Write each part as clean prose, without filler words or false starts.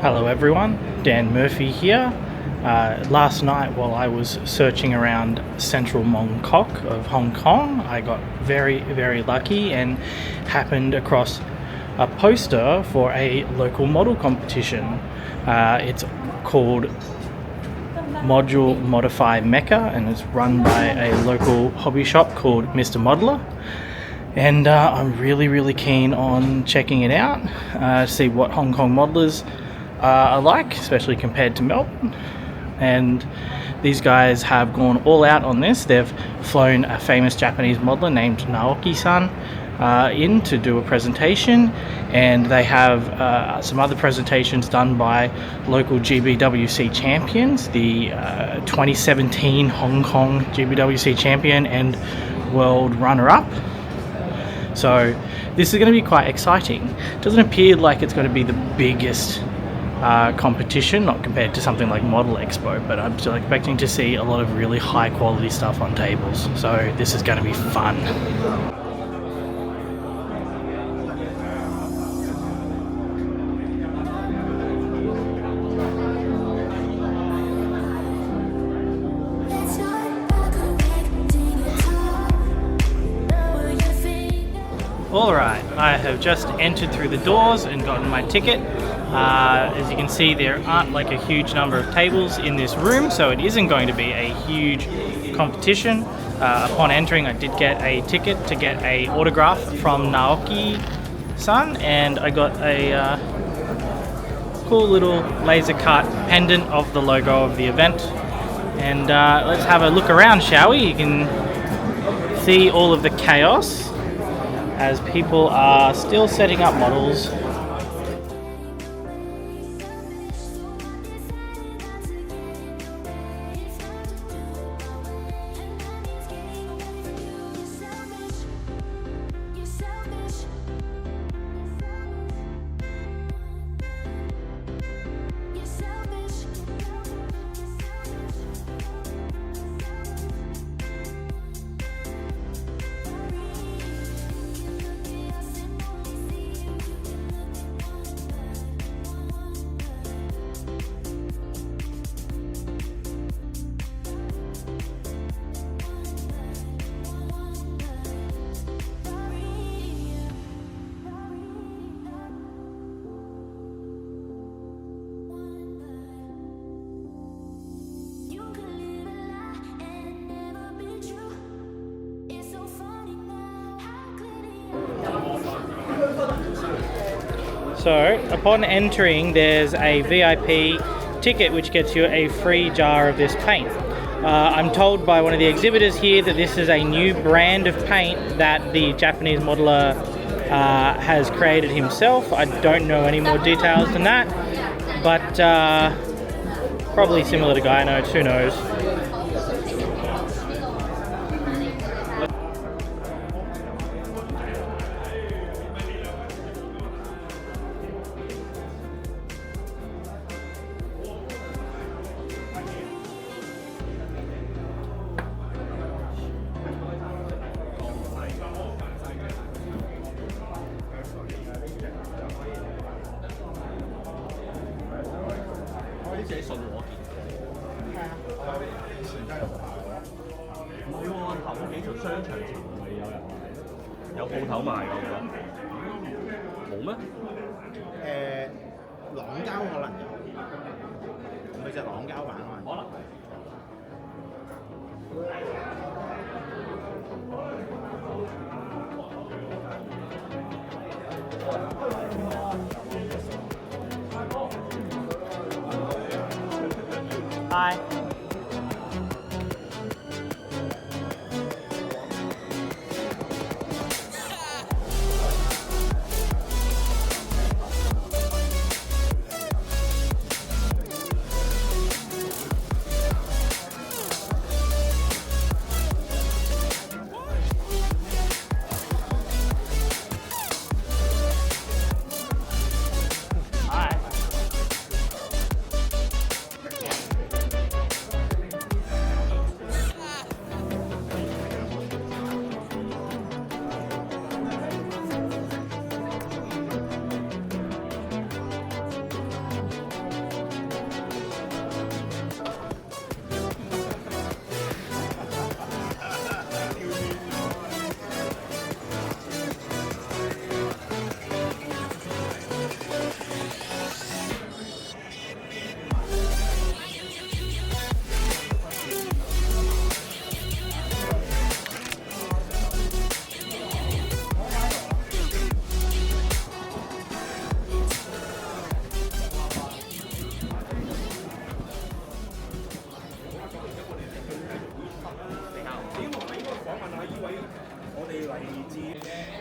Hello everyone, Dan Murphy here. Last night while I was searching around central Mong Kok of Hong Kong, I got very lucky and happened across a poster for a local model competition. It's called Module Modify Mecha and it's run by a local hobby shop called Mr. Modeler. And I'm really keen on checking it out, see what Hong Kong modelers are like, especially compared to Melbourne. And these guys have gone all out on this. They've flown a famous Japanese modeler named Naoki-san in to do a presentation, and they have some other presentations done by local GBWC champions, the 2017 Hong Kong GBWC champion and world runner-up. So this is going to be quite exciting. It doesn't appear like it's going to be the biggest competition, not compared to something like Model Expo, but I'm still expecting to see a lot of really high quality stuff on tables. So this is going to be fun. Alright, I have just entered through the doors and gotten my ticket. As you can see, there aren't like a huge number of tables in this room, so it isn't going to be a huge competition. Upon entering, I did get a ticket to get an autograph from Naoki-san, and I got a cool little laser cut pendant of the logo of the event. And let's have a look around, shall we? You can see all of the chaos as people are still setting up models. So, upon entering, there's a VIP ticket which gets you a free jar of this paint. I'm told by one of the exhibitors here that this is a new brand of paint that the Japanese modeler has created himself. I don't know any more details than that, but probably similar to Guy Notes, who knows. Hi.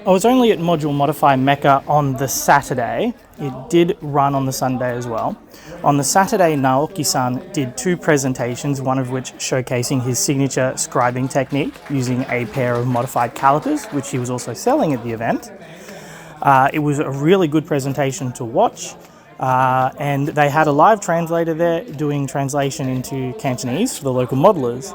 I was only at Module Modify Mecha on the Saturday. It did run on the Sunday as well. On the Saturday, Naoki-san did 2 presentations, one of which showcasing his signature scribing technique using a pair of modified calipers, which he was also selling at the event. It was a really good presentation to watch, and they had a live translator there doing translation into Cantonese for the local modelers.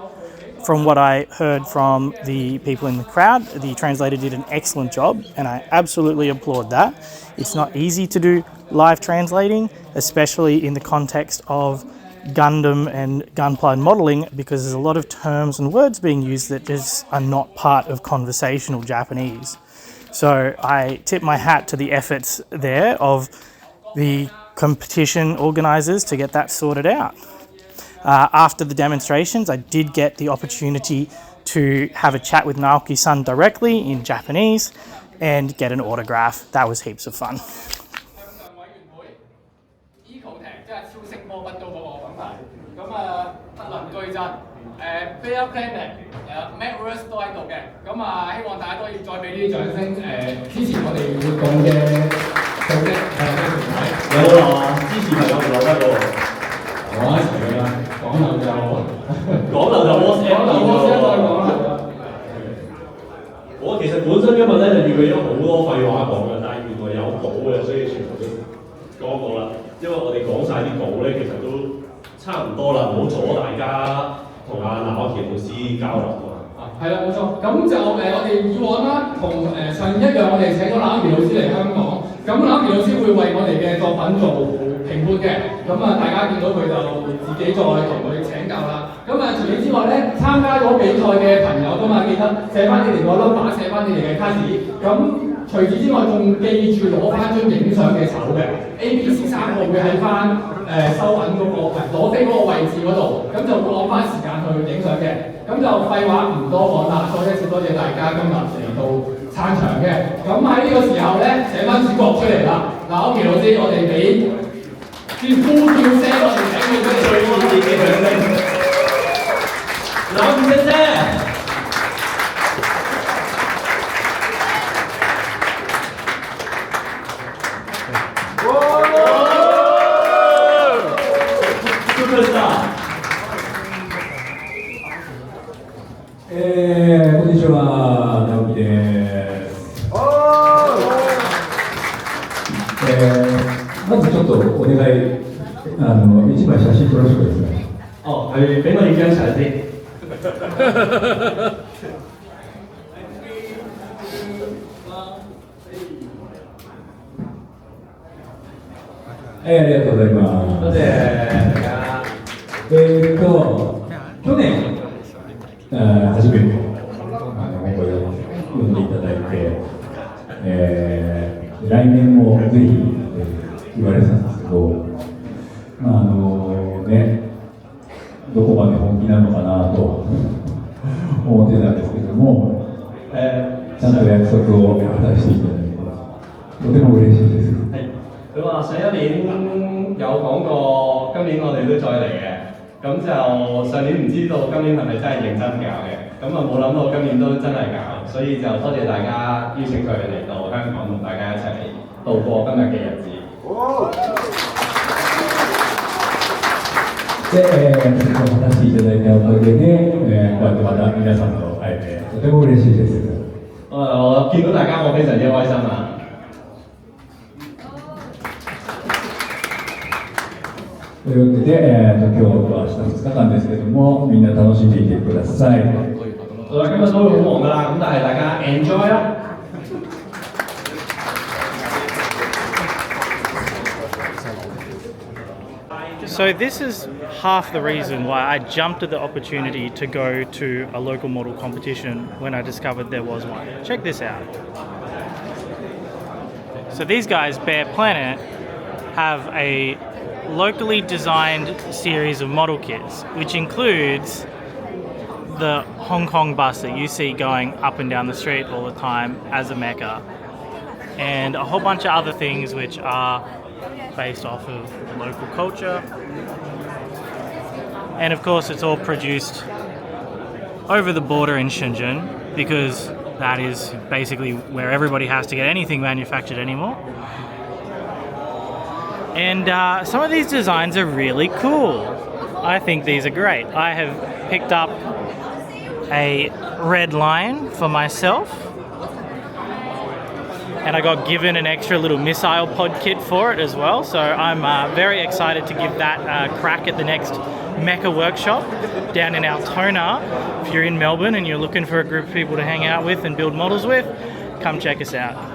From what I heard from the people in the crowd, the translator did an excellent job, and I absolutely applaud that. It's not easy to do live translating, especially in the context of Gundam and Gunpla modeling, because there's a lot of terms and words being used that just are not part of conversational Japanese. So I tip my hat to the efforts there of the competition organisers to get that sorted out. After the demonstrations, I did get the opportunity to have a chat with Naoki-san directly in Japanese and get an autograph. That was heaps of fun. WhatsApp 我其實本身今日咧就預備咗好多廢話講嘅，但係原來有稿嘅，所以全部都講過啦。因為我哋講晒啲稿咧，其實都差唔多啦，唔好阻大家同阿劉克勤老師交流啊。係啦，冇錯。咁就我哋以往啦，同上一樣，我哋請咗劉克勤老師嚟香港。咁劉克勤老師會為我哋嘅作品做評判嘅。咁大家見到佢就自己再同佢請教啦。咁除此之外咧，參加咗比賽嘅朋友噶嘛，記得寫翻你哋個 number， 寫翻你哋嘅卡士。咁除此之外，仲記住攞翻張影相嘅籌嘅 A、B、C 3個會喺翻收銀嗰個攞飛嗰個位置嗰度，咁就會攞翻時間去影相嘅。咁就廢話唔多講啦，再一次多謝大家今日嚟到撐場嘅。咁喺呢個時候咧，寫翻主角出嚟啦。嗱，OK老師，我哋俾啲呼叫聲，我哋請佢出嚟。最我自己響聲。老先生。こんにちは、直樹です。まずちょっとお願い、一枚写真撮らせてください。哦，係俾我影張相先。ありがとうございます。多謝大家。去年初めてこれを読んでいただいて、来年もぜひ、言われてたんですけど、どこまで本気なのかなと思ってたんですけども、ちゃんと約束を果たしていただいて、とても嬉しいです。係，佢話上一年有講過，今年我哋都再嚟嘅。咁就上年唔知道今年係咪真係認真搞嘅，咁冇諗到今年都真係搞，所以就多謝大家邀請佢嚟到香港同大家一齊度過今日嘅日子。で、お話しいただいたおかげで、こうやってまた皆さんと会えてとても嬉しいです。我見到大家，我非常之開心啊！というわけで、今日は明日2日間ですけども、みんな楽しんでいてください。今日都會好忙㗎啦，咁但係大家 enjoy 啦。So this is half the reason why I jumped at the opportunity to go to a local model competition when I discovered there was one. Check this out. So these guys, Bear Planet, have a locally designed series of model kits, which includes the Hong Kong bus that you see going up and down the street all the time as a mecha, and a whole bunch of other things which are based off of local culture. And of course it's all produced over the border in Shenzhen, because that is basically where everybody has to get anything manufactured anymore. And some of these designs are really cool. I think these are great. I have picked up a red lion for myself, and I got given an extra little missile pod kit for it as well, so I'm very excited to give that a crack at the next Mecha workshop down in Altona. If you're in Melbourne and you're looking for a group of people to hang out with and build models with, come check us out.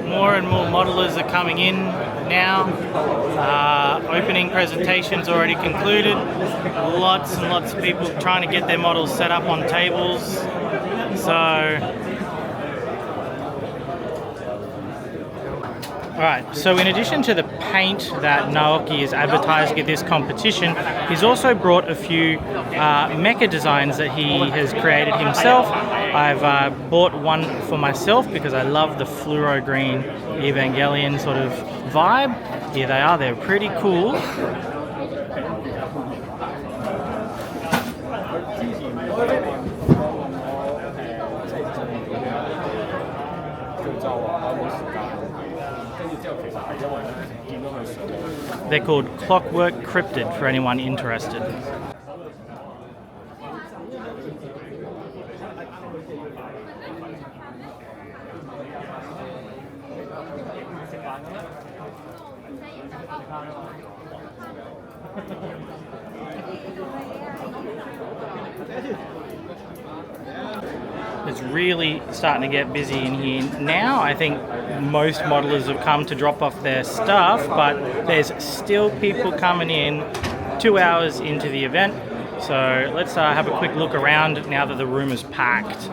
More and more modelers are coming in now. Opening presentations already concluded. Lots and lots of people trying to get their models set up on tables. So, alright, so in addition to the paint that Naoki is advertising at this competition, he's also brought a few mecha designs that he has created himself. I've bought one for myself because I love the fluoro green Evangelion sort of vibe. Here they are, they're pretty cool. They're called Clockwork Cryptid for anyone interested. It's really starting to get busy in here now. I think most modelers have come to drop off their stuff, but there's still people coming in 2 hours into the event. So let's have a quick look around now that the room is packed.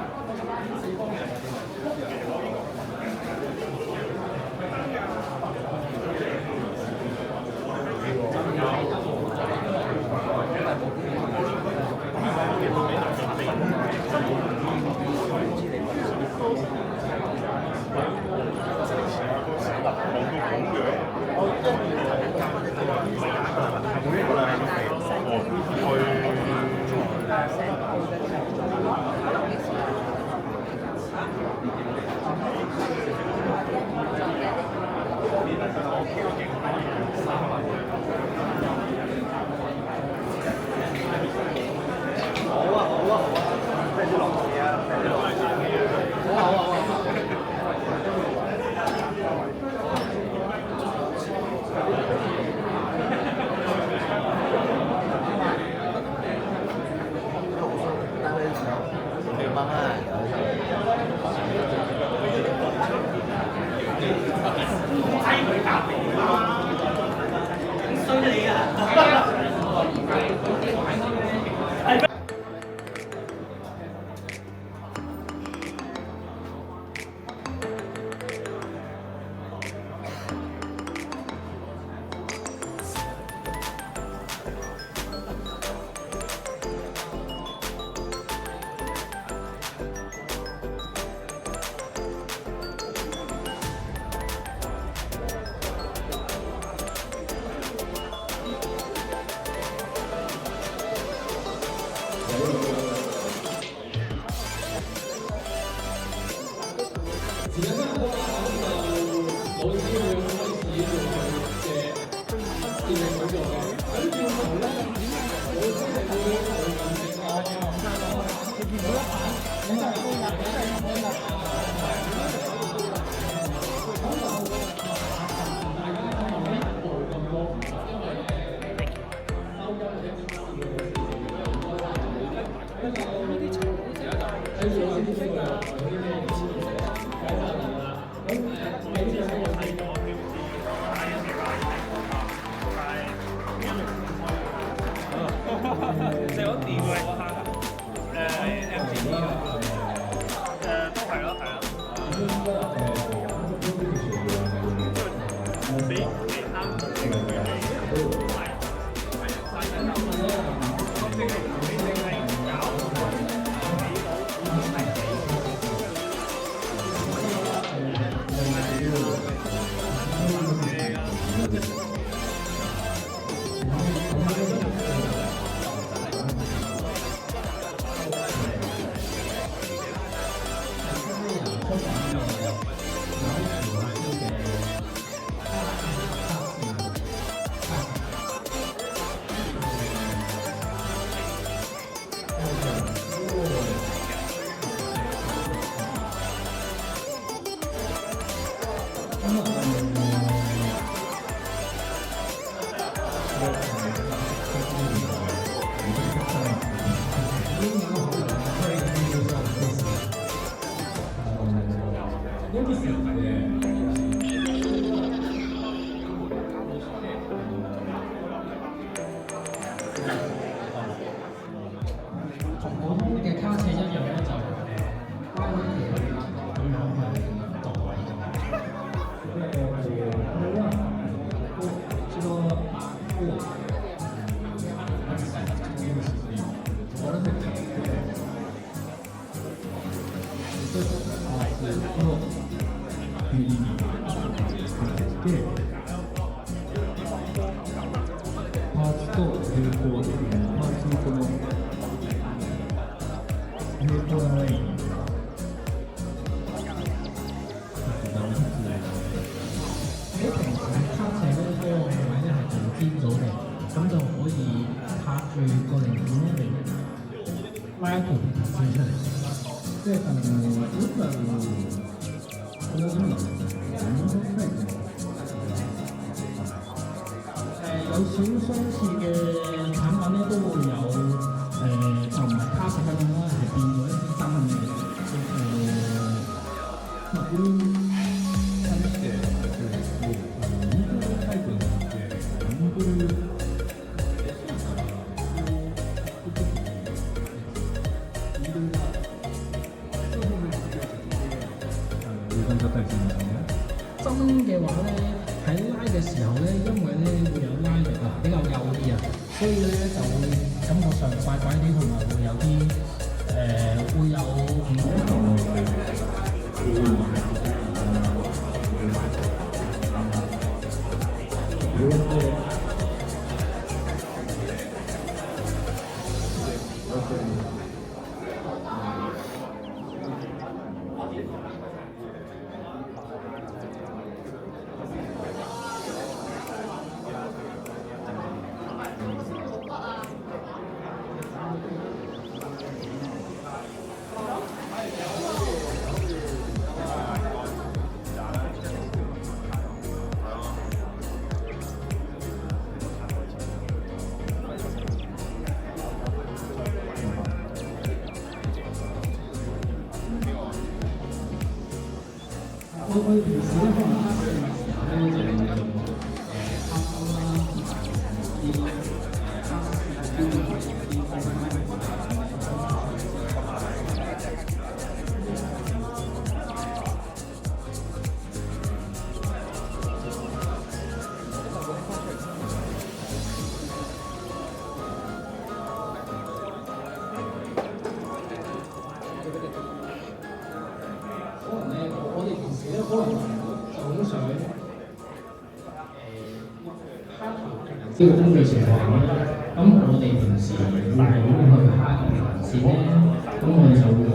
呢個工具情況咧，咁我哋平時會去蝦線咧，咁我哋就會用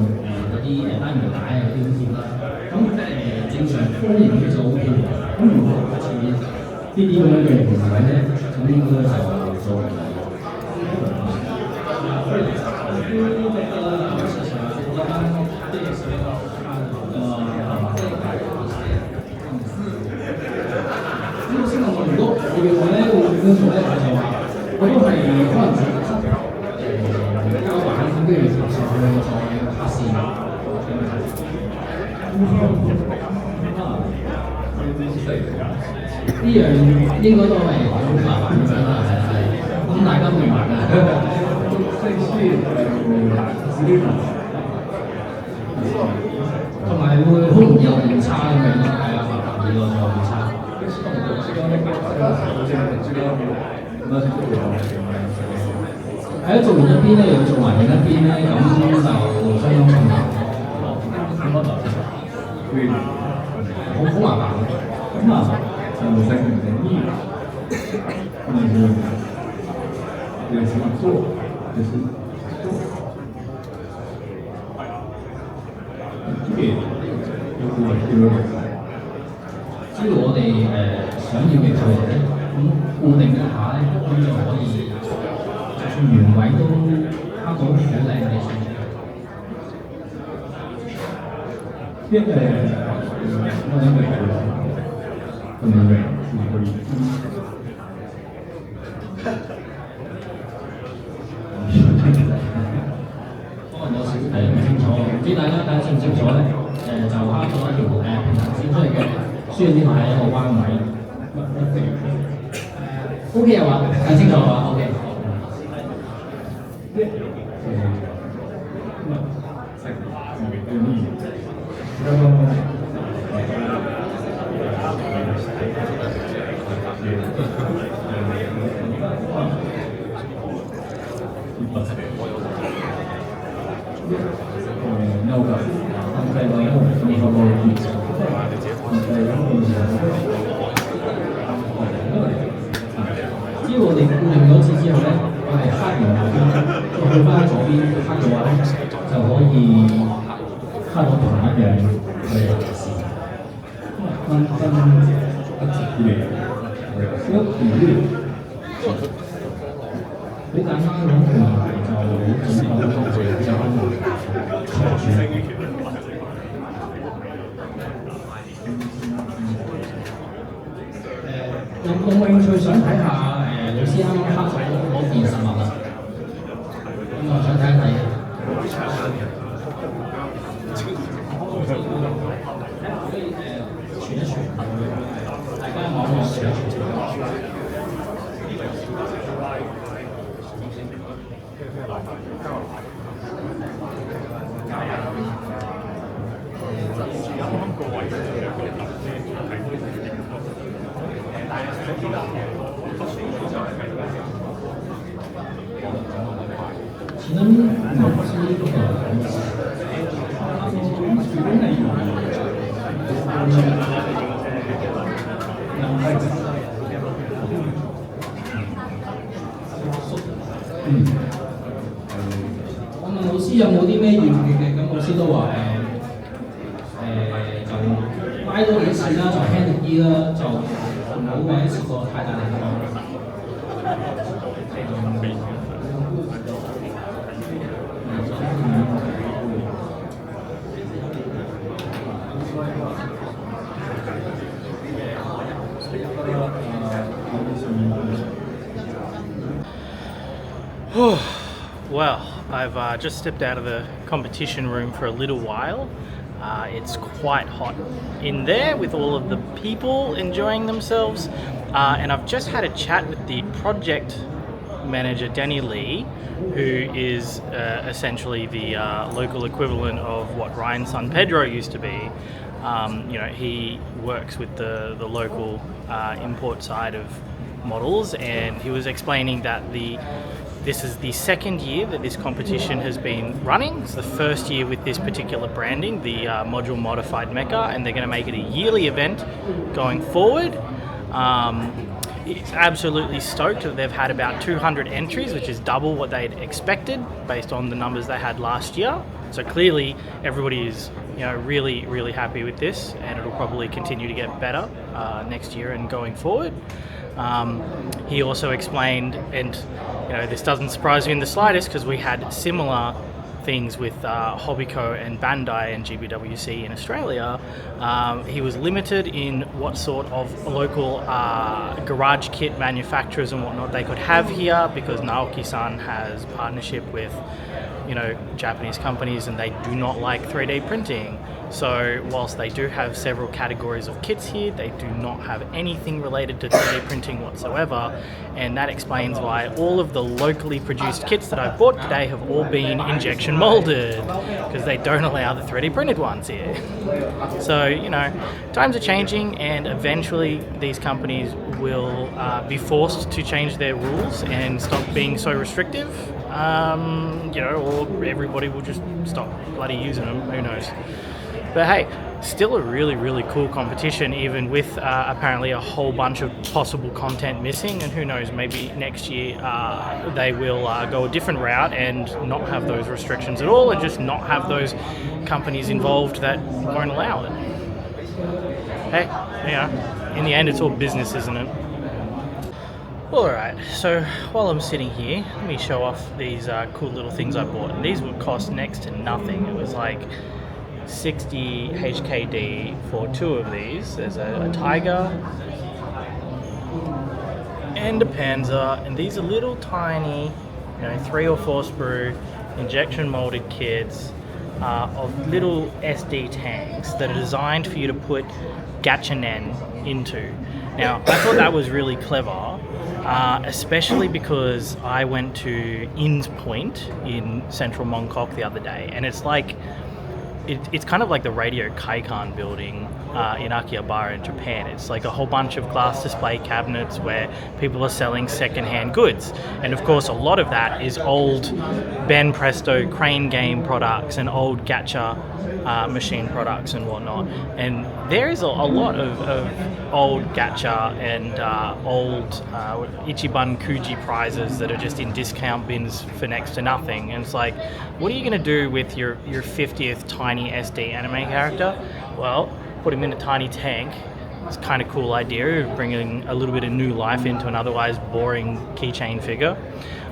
嗰啲拉棉帶啊嗰啲咁貼啦。咁正常方形嘅就 O K 喎。咁如果好似呢啲咁樣嘅形位咧，咁應該就做唔到。如果我嘅話咧，會點樣做咧？我就話，我都係可能自己膠板，跟住上去再拍線。呢樣應該都係好麻煩咁樣啦，係咁大家都明白嘅。同埋會好容易有誤差咁樣咯，係啊，麻煩啲咯，有誤差。係啊，做完一邊咧，又要做埋另一邊咧，咁就相當困難。好麻煩。咁啊，就唔使唔容易。有時做，就是只要我哋想要嘅距離咧，咁固定一下咧，咁就可以，就算原位都刻到好靚嘅線。因為我諗係咁樣嘅，可以。可能有少睇唔清楚，唔知大家睇得清唔清楚咧？就刻咗一條平行線出嚟嘅，需要呢個係一個彎位。OK 係嘛？睇清楚係嘛 ？OK。只要我哋固定咗次之後咧，我哋刻完右邊，再去翻左邊刻嘅話咧，就可以刻到同一樣嘅線。比較啱講同埋就好準確嘅比較啱有冇興趣想睇下老師啱啱刻咗嗰件實物啊？咁我想睇一睇。可以傳一傳，大家網絡傳一傳。其能我是一个我問老師有冇啲咩願景嘅，咁老師都話就拉多幾次啦，就輕力啲啦，就唔好話一次過太大力量。Well, I've just stepped out of the competition room for a little while. It's quite hot in there with all of the people enjoying themselves, and I've just had a chat with the project manager, Danny Lee, who is essentially the local equivalent of what Ryan's son Pedro used to be. He works with the local import side of models, and he was explaining that this is the second year that this competition has been running. It's the first year with this particular branding, the module modified Mecha, and they're going to make it a yearly event going forward. He's absolutely stoked that they've had about 200 entries, which is double what they'd expected based on the numbers they had last year. So clearly everybody is really, really happy with this, and it'll probably continue to get better next year and going forward. He also explained, and this doesn't surprise me in the slightest because we had similar things with Hobbyco and Bandai and GBWC in Australia. He was limited in what sort of local garage kit manufacturers and whatnot they could have here because Naoki-san has partnership with Japanese companies and they do not like 3D printing. So whilst they do have several categories of kits here, they do not have anything related to 3D printing whatsoever, and that explains why all of the locally produced kits that I've bought today have all been injection molded, because they don't allow the 3D printed ones here. So, times are changing, and eventually these companies will be forced to change their rules and stop being so restrictive, or everybody will just stop bloody using them, who knows. But hey, still a really, really cool competition, even with apparently a whole bunch of possible content missing, and who knows, maybe next year they will go a different route and not have those restrictions at all, and just not have those companies involved that won't allow it. Hey, in the end it's all business, isn't it? Alright, so while I'm sitting here, let me show off these cool little things I bought. And these would cost next to nothing. It was like 60 HKD for two of these. There's a Tiger and a Panzer, and these are little tiny, 3 or 4 sprue injection molded kits of little SD tanks that are designed for you to put gachanen into. Now, I thought that was really clever, especially because I went to Inns Point in central Mongkok the other day, and it's like it's kind of like the Radio Kaikan building in Akihabara in Japan. It's like a whole bunch of glass display cabinets where people are selling secondhand goods. And of course, a lot of that is old Ben Presto crane game products and old gacha machine products and whatnot. And there is a lot of old gacha and old Ichiban Kuji prizes that are just in discount bins for next to nothing. And it's like, what are you going to do with your 50th tiny SD anime character? Well, put him in a tiny tank. It's kind of cool idea of bringing a little bit of new life into an otherwise boring keychain figure.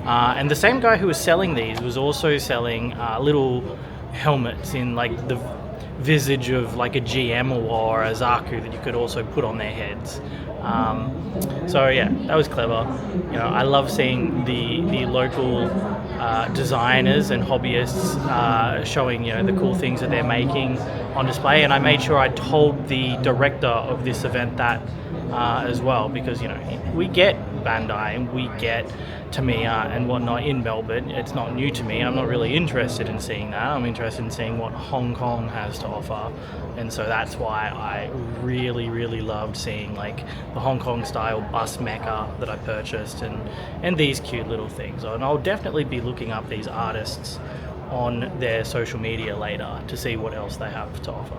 And the same guy who was selling these was also selling little helmets in like the visage of like a GM or a Zaku that you could also put on their heads. So yeah, that was clever. I love seeing the local designers and hobbyists showing the cool things that they're making on display, and I made sure I told the director of this event that as well, because we get Bandai and we get Tamiya and whatnot in Melbourne. It's not new to me. I'm not really interested in seeing that. I'm interested in seeing what Hong Kong has to offer, and so that's why I really, really loved seeing like the Hong Kong style bus Mecha that I purchased, and these cute little things. And I'll definitely be looking up these artists on their social media later to see what else they have to offer.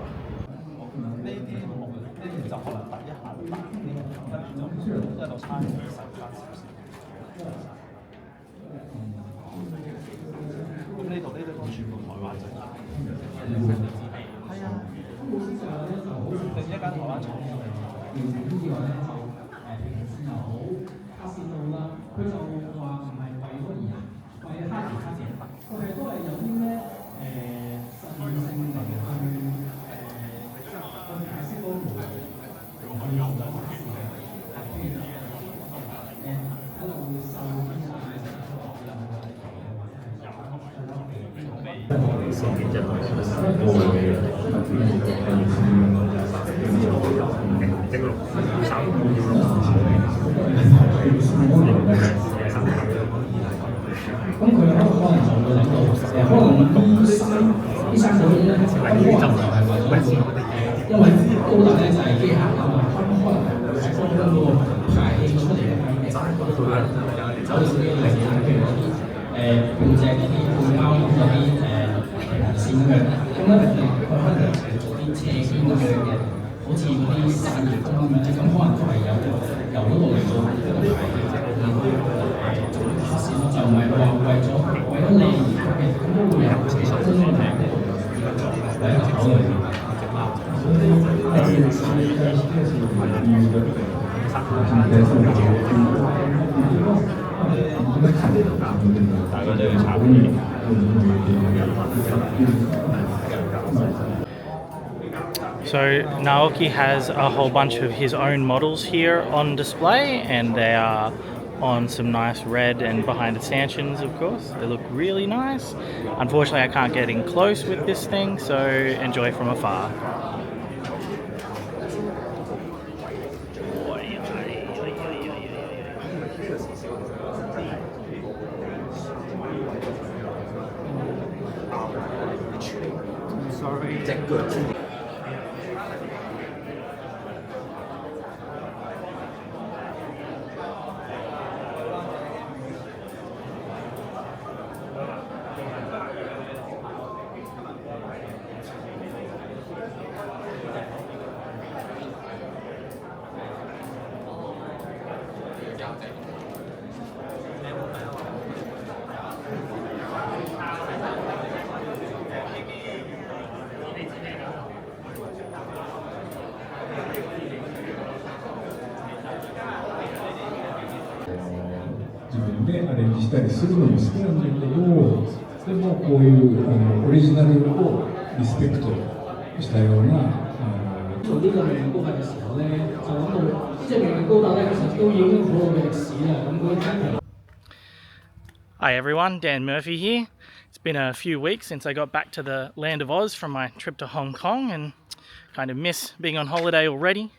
由嗰度嚟做一個大嘅做拍攝咯，就唔係話為咗你而拍嘅，咁都會有其他真正嘅喺度考慮。大家都要參與。So Naoki has a whole bunch of his own models here on display, and they are on some nice red and behind the stanchions, of course. They look really nice. Unfortunately, I can't get in close with this thing, so enjoy from afar. Sorry.自分でアレンジしたりするのも好きなんだけど、でもこういうオリジナルをリスペクトしたような做呢個命運高達嘅時候咧，就諗到呢隻命運高達咧，其實都已經好耐嘅歷史啦。咁嗰啲 Hi everyone, Dan Murphy here. It's been a few weeks since I got back to the land of Oz from my trip to Hong Kong and kind of miss being on holiday already.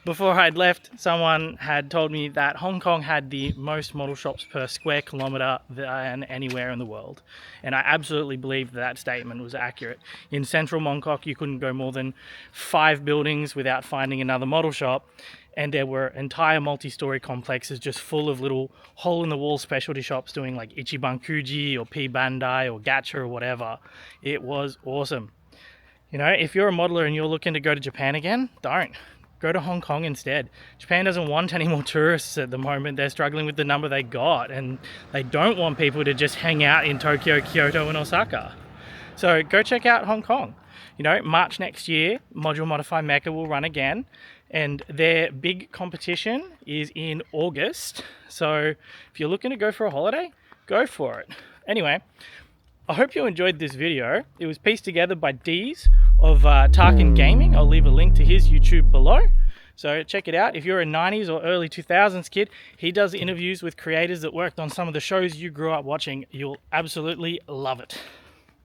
Before I'd left, someone had told me that Hong Kong had the most model shops per square kilometre than anywhere in the world. And I absolutely believed that statement was accurate. In central Mongkok, you couldn't go more than 5 buildings without finding another model shop. And there were entire multi-story complexes just full of little hole-in-the-wall specialty shops doing like Ichiban Kuji or P Bandai or Gacha or whatever. It was awesome. You know, if you're a modeler and you're looking to go to Japan again, don't. Go to Hong Kong instead. Japan doesn't want any more tourists at the moment. They're struggling with the number they got, and they don't want people to just hang out in Tokyo, Kyoto and Osaka. So go check out Hong Kong. You know, March next year, Module Modify Mecha will run again, and their big competition is in August. So if you're looking to go for a holiday, go for it. Anyway, I hope you enjoyed this video. It was pieced together by Deez of Tarkin Gaming. I'll leave a link to his YouTube below. So check it out. If you're a 90s or early 2000s kid, he does interviews with creators that worked on some of the shows you grew up watching. You'll absolutely love it.